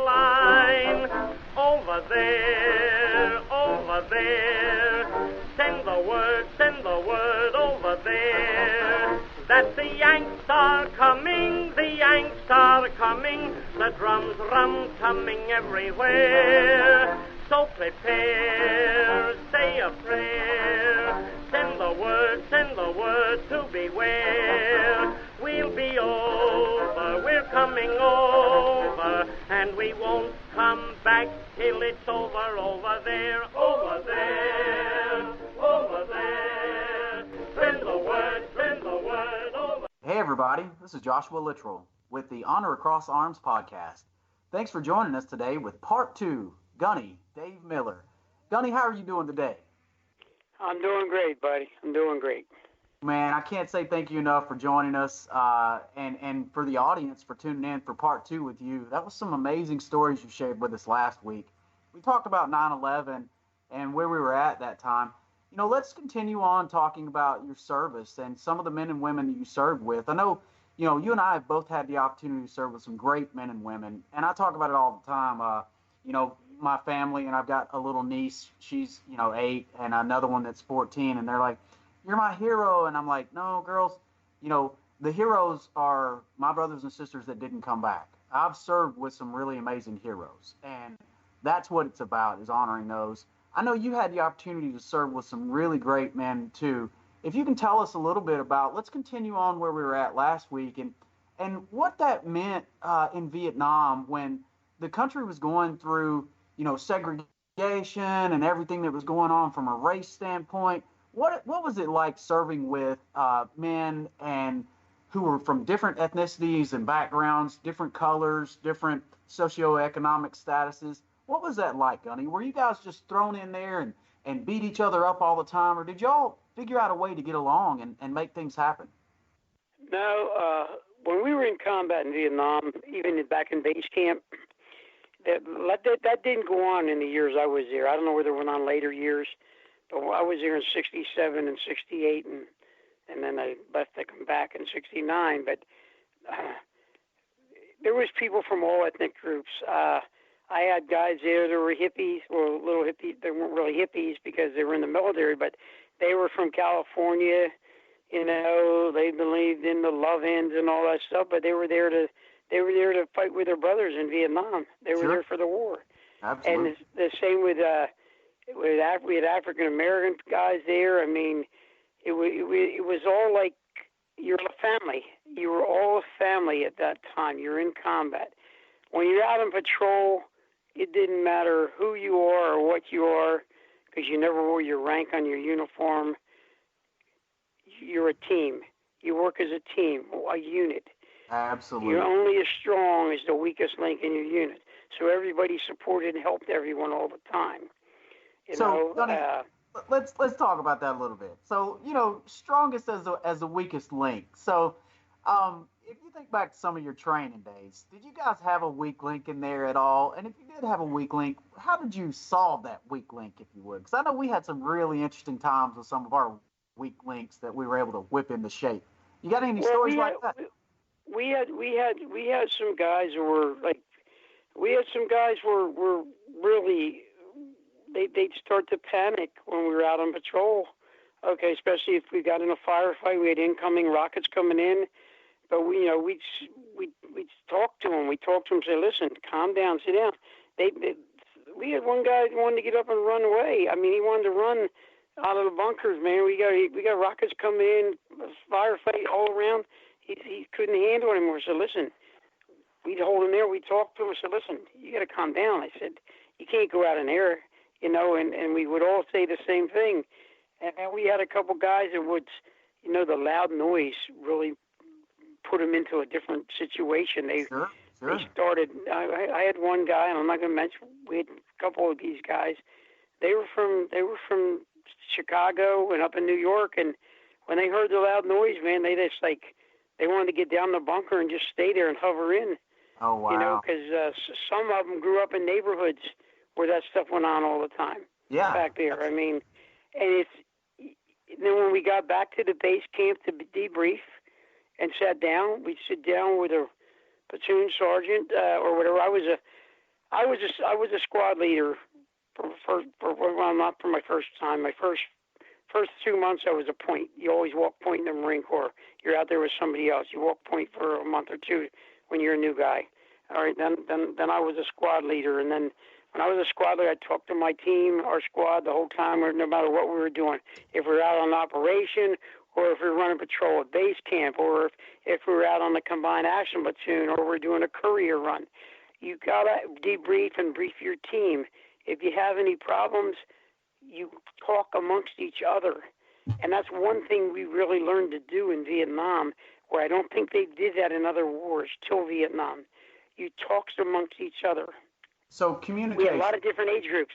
line. Over there, over there. Send the word over there. That the Yanks are coming, the Yanks are coming. The drums coming everywhere. So prepare, say a prayer. Send the word to beware. We'll be over, we're coming over, and we won't come back till it's over, over there, over there, over there. Send the word over. Hey everybody, this is Joshua Littrell with the Honor Across Arms podcast. Thanks for joining us today with part 2, Gunny, Dave Miller. Gunny, how are you doing today? I'm doing great, buddy. I'm doing great. Man, I can't say thank you enough for joining us and for the audience for tuning in for part 2 with you. That was some amazing stories you shared with us last week. We talked about 9/11 and where we were at that time. You know, let's continue on talking about your service and some of the men and women that you served with. I know, you know, you and I have both had the opportunity to serve with some great men and women, and I talk about it all the time. You know, my family, and I've got a little niece, she's, 8, and another one that's 14, and they're like, "You're my hero." And I'm like, "No, girls, the heroes are my brothers and sisters that didn't come back. I've served with some really amazing heroes, and that's what it's about, is honoring those." I know you had the opportunity to serve with some really great men too. If you can tell us a little bit about, let's continue on where we were at last week, and what that meant in Vietnam when the country was going through, segregation and everything that was going on from a race standpoint. What was it like serving with men and who were from different ethnicities and backgrounds, different colors, different socioeconomic statuses? What was that like, Gunny? Were you guys just thrown in there and beat each other up all the time, or did y'all figure out a way to get along and make things happen? No, when we were in combat in Vietnam, even back in base camp, that didn't go on in the years I was there. I don't know whether it went on later years, but I was there in 67 and 68, and then I left to come back in 69. But there was people from all ethnic groups. I had guys there that were hippies, or little hippies. They weren't really hippies because they were in the military, but they were from California. They believed in the love-ins and all that stuff, but they were there to fight with their brothers in Vietnam. They were there for the war. Absolutely. And the same with we had African American guys there. I mean, it was all like you're a family. You were all a family at that time. You're in combat. When you're out on patrol, it didn't matter who you are or what you are, because you never wore your rank on your uniform. You're a team. You work as a team, a unit. Absolutely. You're only as strong as the weakest link in your unit. So everybody supported and helped everyone all the time. Gunny, let's talk about that a little bit. So, strongest as the weakest link. So, if you think back to some of your training days, did you guys have a weak link in there at all? And if you did have a weak link, how did you solve that weak link, if you would? Because I know we had some really interesting times with some of our weak links that we were able to whip into shape. You got any stories like that? We had some guys who were like, were really, they'd start to panic when we were out on patrol. Okay, especially if we got in a firefight, we had incoming rockets coming in. But we'd talk to them. We talked to them, say, "Listen, calm down, sit down." We had one guy who wanted to get up and run away. I mean, he wanted to run out of the bunkers, man. We got rockets coming in, firefight all around. He couldn't handle it anymore. So listen, we'd hold him there. We'd talk to him. I said, "Listen, you got to calm down." I said, "You can't go out in there, And we would all say the same thing. And then we had a couple guys that would, the loud noise really put them into a different situation. They started. I had one guy, and I'm not going to mention. We had a couple of these guys. They were from Chicago and up in New York, and when they heard the loud noise, man, they wanted to get down the bunker and just stay there and hover in. Oh wow! Because some of them grew up in neighborhoods where that stuff went on all the time. Yeah. Back there, I mean, and then when we got back to the base camp to debrief and sat down, we'd sit down with a platoon sergeant or whatever. I was I was a squad leader well, not for my first time. My first 2 months, I was a point. You always walk point in the Marine Corps. You're out there with somebody else. You walk point for a month or two when you're a new guy. All right, then I was a squad leader, and then when I was a squad leader, I talked to my team, our squad, the whole time, no matter what we were doing. If we were out on operation, or if we were running patrol at base camp, or if we were out on the combined action platoon, or we're doing a courier run, you gotta debrief and brief your team. If you have any problems, you talk amongst each other. And that's one thing we really learned to do in Vietnam, where I don't think they did that in other wars till Vietnam. You talked amongst each other. So communication. We had a lot of different age groups.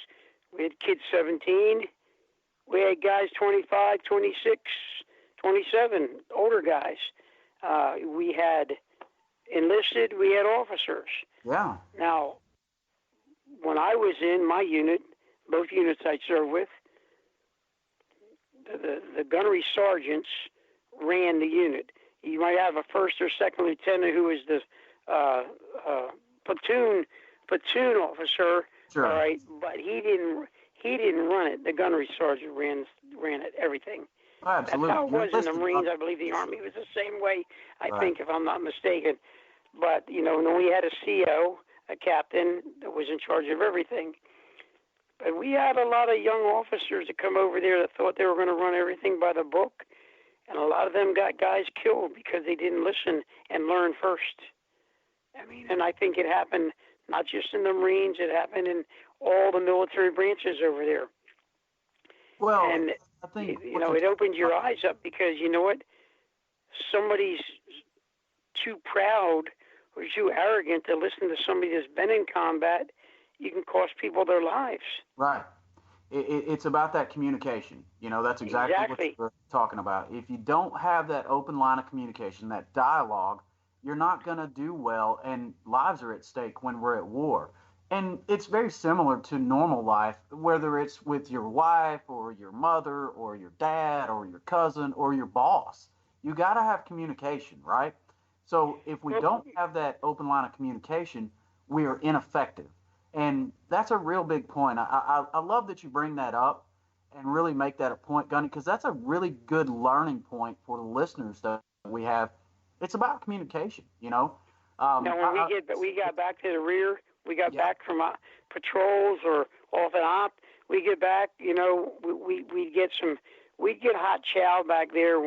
We had kids 17. We had guys 25, 26, 27, older guys. We had enlisted. We had officers. Yeah. Now, when I was in my unit, both units I served with, the gunnery sergeants ran the unit. You might have a first or second lieutenant who was the platoon officer, sure. All right, but he didn't run it. The gunnery sergeant ran it, everything. Oh, absolutely. That's how it was in the Marines. I believe the Army was the same way, I think, if I'm not mistaken. But, when we had a CO, a captain that was in charge of everything. But we had a lot of young officers that come over there that thought they were going to run everything by the book. And a lot of them got guys killed because they didn't listen and learn first. I mean, and I think it happened not just in the Marines, it happened in all the military branches over there. Well, and I think it opened your eyes up because you know what? Somebody's too proud or too arrogant to listen to somebody that's been in combat. You can cost people their lives. Right. It's about that communication. That's exactly what you're talking about. If you don't have that open line of communication, that dialogue, you're not going to do well, and lives are at stake when we're at war. And it's very similar to normal life, whether it's with your wife or your mother or your dad or your cousin or your boss. You got to have communication, right? So if we don't have that open line of communication, we are ineffective. And that's a real big point. I love that you bring that up and really make that a point, Gunny, because that's a really good learning point for the listeners that we have. It's about communication, Now, when we got back to the rear, we got back from patrols or off an op, we get back, we'd get hot chow back there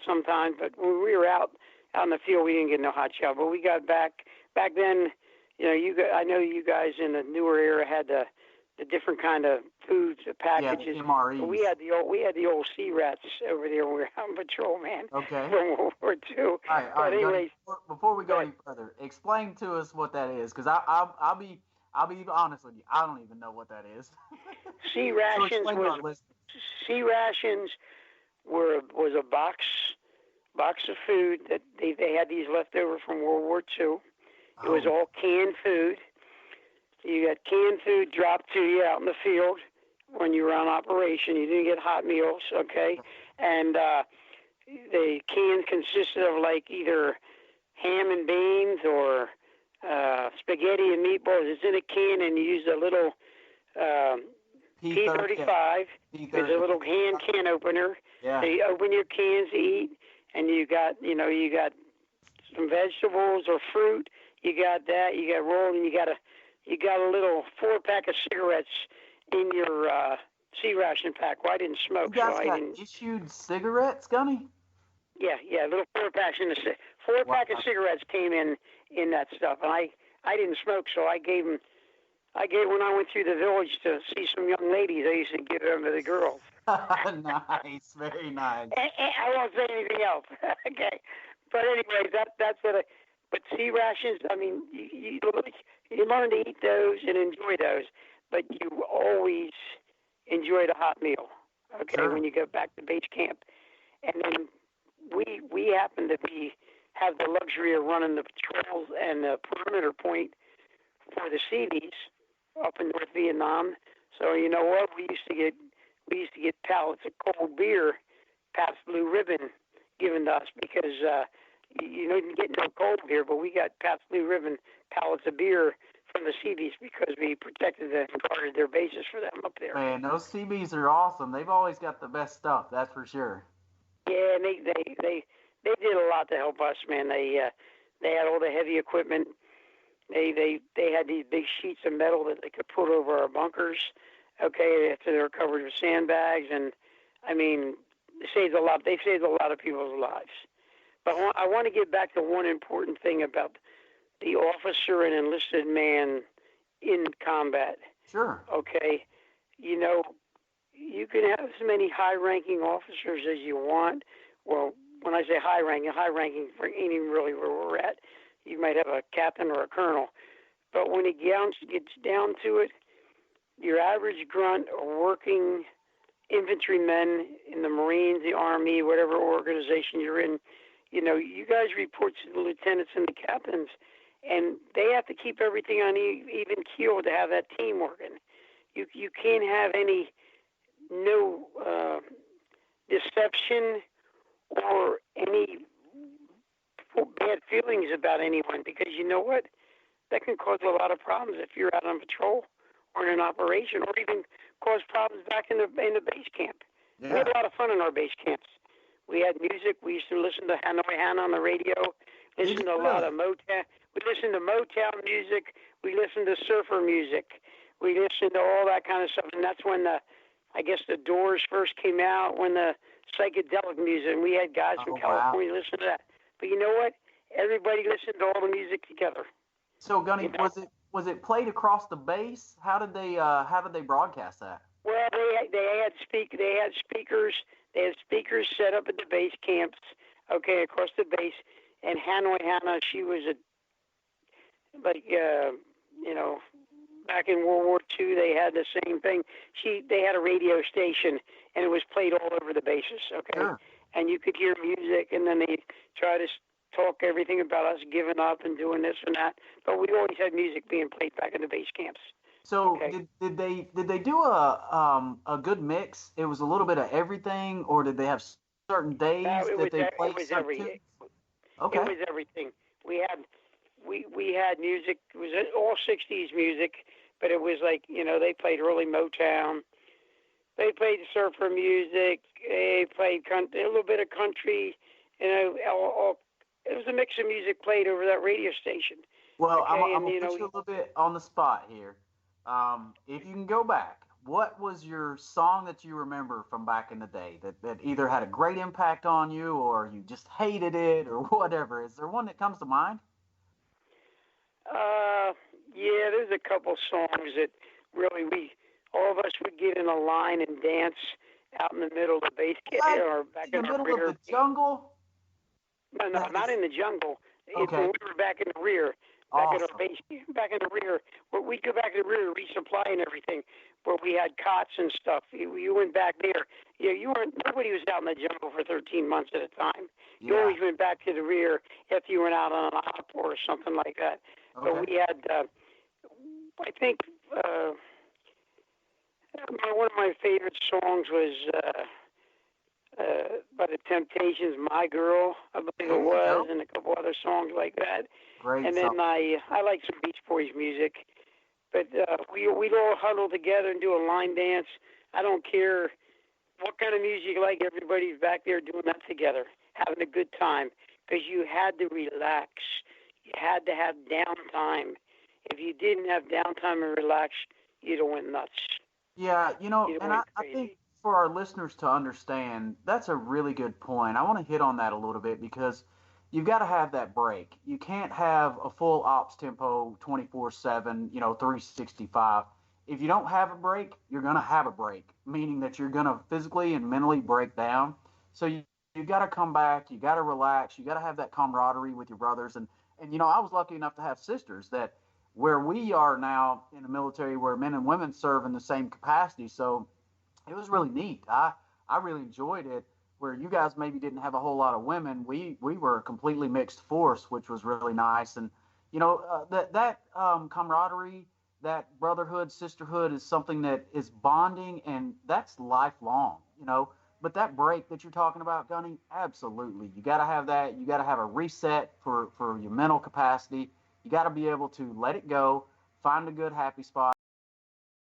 sometimes, but when we were out in the field, we didn't get no hot chow. But we got back then. I know you guys in the newer era had the different kind of foods, the packages. Yeah, MREs. We had the old sea rats over there when we were on patrol, man. Okay. From World War II. All right. Anyways, before we go any further, explain to us what that is, because I'll be honest with you, I don't even know what that is. Sea rations was a box of food that they had these left over from World War II. It was all canned food. You got canned food dropped to you out in the field when you were on operation. You didn't get hot meals, okay? And the can consisted of like either ham and beans or spaghetti and meatballs. It's in a can, and you use a little P35. It's a little hand can opener. Yeah. So you open your cans to eat, and you got some vegetables or fruit. You got that. You got rolled, and you got a little 4-pack of cigarettes in your sea ration pack. Well, I didn't smoke, so I didn't. Issued cigarettes, Gunny? Yeah, little 4-packs in the 4-pack of cigarettes came in that stuff, and I didn't smoke, so I gave when I went through the village to see some young ladies, I used to give them to the girls. Nice, very nice. I won't say anything else. Okay, but anyways, that's what. But sea rations, I mean, you learn to eat those and enjoy those, but you always enjoy the hot meal, okay, sure. When you go back to base camp. And then we happen to have the luxury of running the patrols and the perimeter point for the Seabees up in North Vietnam. So you know what? We used to get pallets of cold beer, Pabst Blue Ribbon, given to us because you didn't get no cold beer, but we got Pabst Blue Ribbon pallets of beer from the Seabees because we protected and guarded their bases for them up there. Man, those Seabees are awesome. They've always got the best stuff, that's for sure. Yeah, and they did a lot to help us, man. They had all the heavy equipment. They had these big sheets of metal that they could put over our bunkers. Okay, after they were covered with sandbags, and I mean, they saved a lot. They saved a lot of people's lives. But I want to get back to one important thing about the officer and enlisted man in combat. Sure. Okay, you know, you can have as many high-ranking officers as you want. Well, when I say high-ranking ain't even really where we're at. You might have a captain or a colonel. But when it gets down to it, your average grunt or working infantrymen in the Marines, the Army, whatever organization you're in, you know, you guys report to the lieutenants and the captains, and they have to keep everything on even keel to have that team working. You can't have no deception or any bad feelings about anyone, because you know what? That can cause a lot of problems if you're out on patrol or in an operation, or even cause problems back in the base camp. Yeah. We had a lot of fun in our base camps. We had music. We used to listen to Hanoi Hannah on the radio, listen to a lot of Motown. We listened to Motown music. We listened to surfer music. We listened to all that kind of stuff. And that's when I guess the Doors first came out, when the psychedelic music, and we had guys from California listen to that. But you know what? Everybody listened to all the music together. So, Gunny, you know? was it played across the base? How did they broadcast that? Well, they had speakers. They had speakers set up at the base camps, okay, across the base. And Hanoi Hannah, she was back in World War II, they had the same thing. They had a radio station, and it was played all over the bases, okay? Sure. And you could hear music, and then they try to talk everything about us giving up and doing this and that. But we always had music being played back in the base camps. So okay. did they do a good mix? It was a little bit of everything, or did they have certain days that they played certain tunes? Okay. It was everything. We had music. It was all 60s music, but it was like, you know, they played early Motown. They played surfer music. They played a little bit of country. You know, it was a mix of music played over that radio station. Well, okay, I'm going to put you a little bit on the spot here. If you can go back, what was your song that you remember from back in the day that either had a great impact on you or you just hated it or whatever? Is there one that comes to mind? Yeah, there's a couple songs that really all of us would get in a line and dance out in the middle of the base camp or back in the middle of the jungle. No, not in the jungle. Okay. When we were back in the rear, back in our base, back in the rear. Where we'd go back in the rear to resupply and everything, where we had cots and stuff. You went back there. You weren't. Nobody was out in the jungle for 13 months at a time. You always went back to the rear if you went out on an op or something like that. Okay. But we had, I think, one of my favorite songs was by the Temptations, "My Girl," I believe it was, and a couple other songs like that. Great and then I like some Beach Boys music. But we'd all huddle together and do a line dance. I don't care what kind of music you like. Everybody's back there doing that together, having a good time, because you had to relax. You had to have downtime. If you didn't have downtime and relax, you'd have went nuts. Yeah, and I think for our listeners to understand, that's a really good point. I want to hit on that a little bit because you've got to have that break. You can't have a full ops tempo 24/7, 365. If you don't have a break, you're going to have a break, meaning that you're going to physically and mentally break down. So you got to come back. You got to relax. You got to have that camaraderie with your brothers. And I was lucky enough to have sisters that where we are now in the military, where men and women serve in the same capacity. So it was really neat. I really enjoyed it. Where you guys maybe didn't have a whole lot of women, we were a completely mixed force, which was really nice. And that camaraderie, that brotherhood, sisterhood is something that is bonding, and that's lifelong. But that break that you're talking about, Gunny, absolutely, you got to have that. You got to have a reset for your mental capacity. You got to be able to let it go, find a good happy spot.